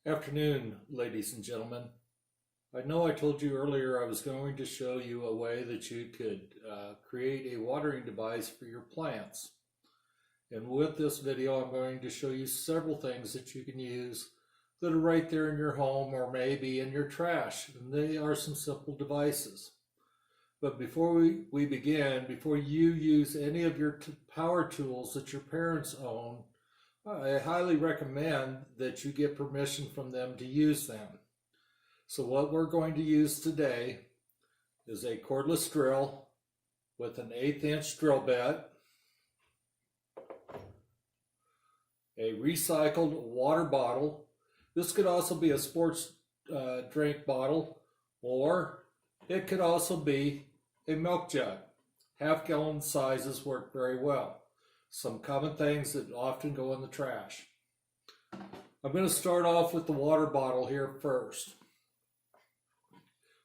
Afternoon, ladies and gentlemen. I know I told you earlier I was going to show you a way that you could create a watering device for your plants. And with this video, I'm going to show you several things that you can use that are right there in your home or maybe in your trash. And they are some simple devices. But before we begin, before you use any of your power tools that your parents own, I highly recommend that you get permission from them to use them. So what we're going to use today is a cordless drill with an 1/8 inch drill bit, a recycled water bottle. This could also be a sports drink bottle, or it could also be a milk jug. 1/2 gallon sizes work very well. Some common things that often go in the trash. I'm going to start off with the water bottle here first.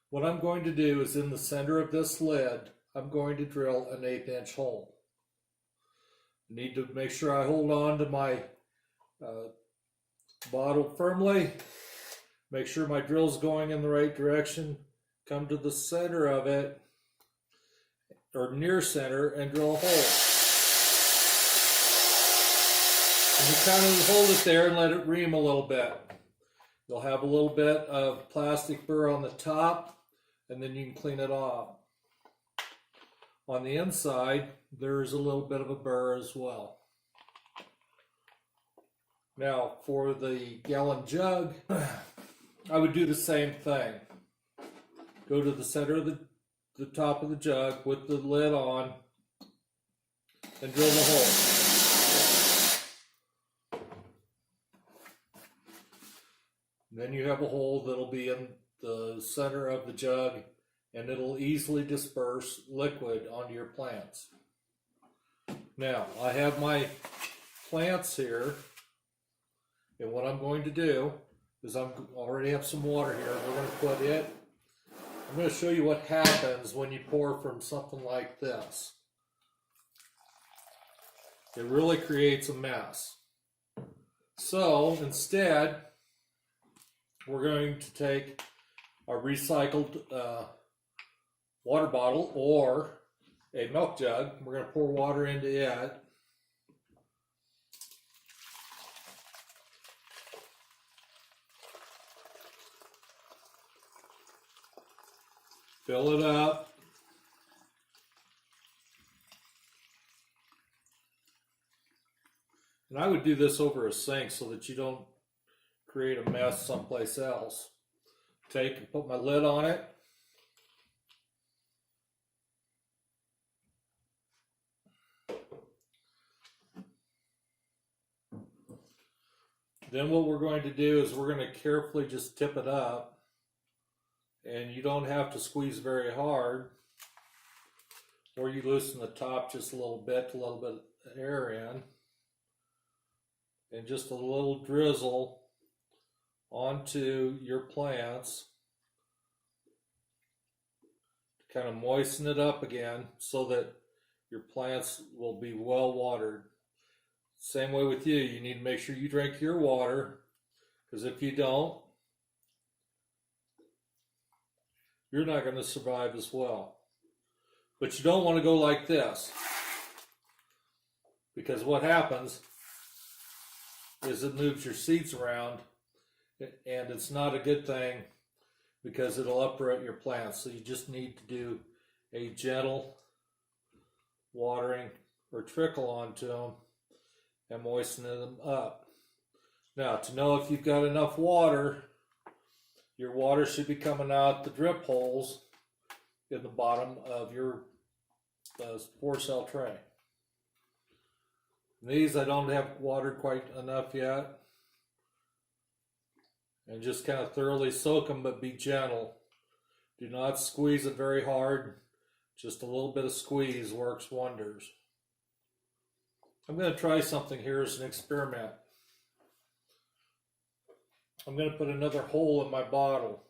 What I'm going to do is in the center of this lid, I'm going to drill an 1/8 inch hole. I need to make sure I hold on to my bottle firmly. Make sure my drill's going in the right direction. Come to the center of it, or near center, and drill a hole. And you kind of hold it there and let it ream a little bit. You'll have a little bit of plastic burr on the top, and then you can clean it off. On the inside, there's a little bit of a burr as well. Now, for the gallon jug, I would do the same thing. Go to the center of the top of the jug with the lid on and drill the hole. Then you have a hole that'll be in the center of the jug, and it'll easily disperse liquid onto your plants. Now, I have my plants here, and what I'm going to do is I already have some water here. We're going to put it. I'm going to show you what happens when you pour from something like this. It really creates a mess. So instead, we're going to take a recycled water bottle or a milk jug. We're going to pour water into it. Fill it up. And I would do this over a sink so that you don't create a mess someplace else. Take and put my lid on it. Then what we're going to do is we're going to carefully just tip it up. And you don't have to squeeze very hard, or you loosen the top just a little bit of air in, and just a little drizzle onto your plants to kind of moisten it up again so that your plants will be well watered. Same way with you, you need to make sure you drink your water, because if you don't, you're not going to survive as well. But you don't want to go like this, because what happens is it moves your seeds around, and it's not a good thing because it'll uproot your plants. So you just need to do a gentle watering or trickle onto them and moisten them up. Now, to know if you've got enough water, your water should be coming out the drip holes in the bottom of your 4-cell tray. These I don't have watered quite enough yet. And just kind of thoroughly soak them, but be gentle. Do not squeeze it very hard. Just a little bit of squeeze works wonders. I'm going to try something here as an experiment. I'm going to put another hole in my bottle.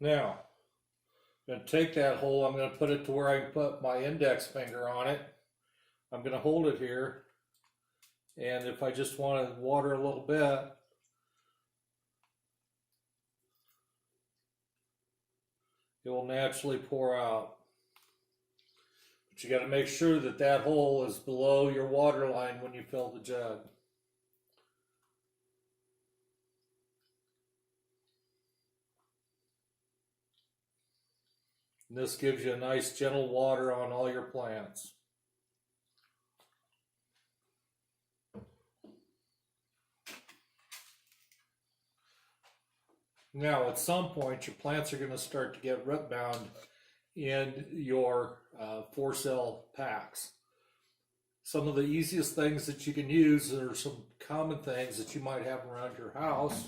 Now, I'm going to take that hole, I'm going to put it to where I can put my index finger on it. I'm going to hold it here, and if I just want to water a little bit, it will naturally pour out. But you got to make sure that that hole is below your water line when you fill the jug. And this gives you a nice gentle water on all your plants. Now, at some point, your plants are going to start to get root bound in your for-sale packs. Some of the easiest things that you can use are some common things that you might have around your house.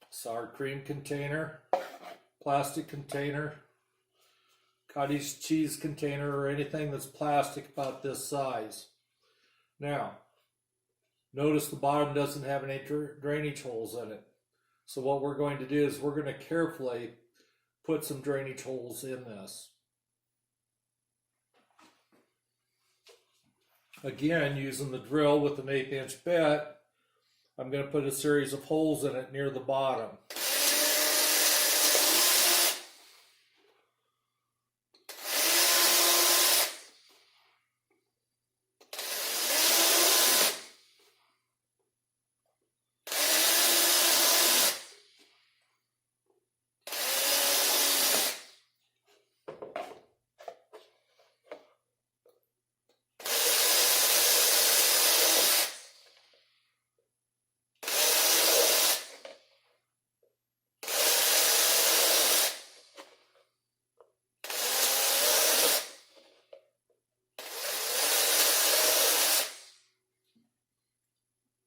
Sour cream container, plastic container, cottage cheese container, or anything that's plastic about this size. Now, notice the bottom doesn't have any drainage holes in it. So what we're going to do is we're going to carefully put some drainage holes in this. Again, using the drill with an 1/8" bit, I'm going to put a series of holes in it near the bottom.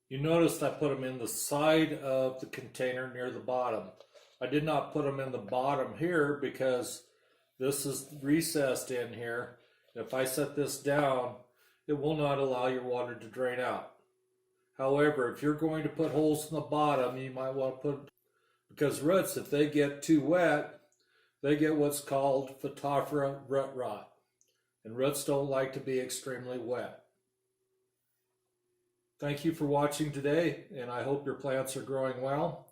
You noticed I put them in the side of the container near the bottom. I did not put them in the bottom here because this is recessed in here. If I set this down, it will not allow your water to drain out. However, if you're going to put holes in the bottom, you might want to put, because roots, if they get too wet, they get what's called Phytophthora root rot. And roots don't like to be extremely wet. Thank you for watching today, and I hope your plants are growing well.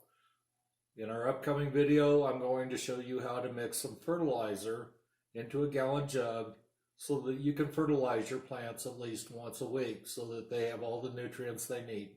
In our upcoming video, I'm going to show you how to mix some fertilizer into a gallon jug so that you can fertilize your plants at least once a week so that they have all the nutrients they need.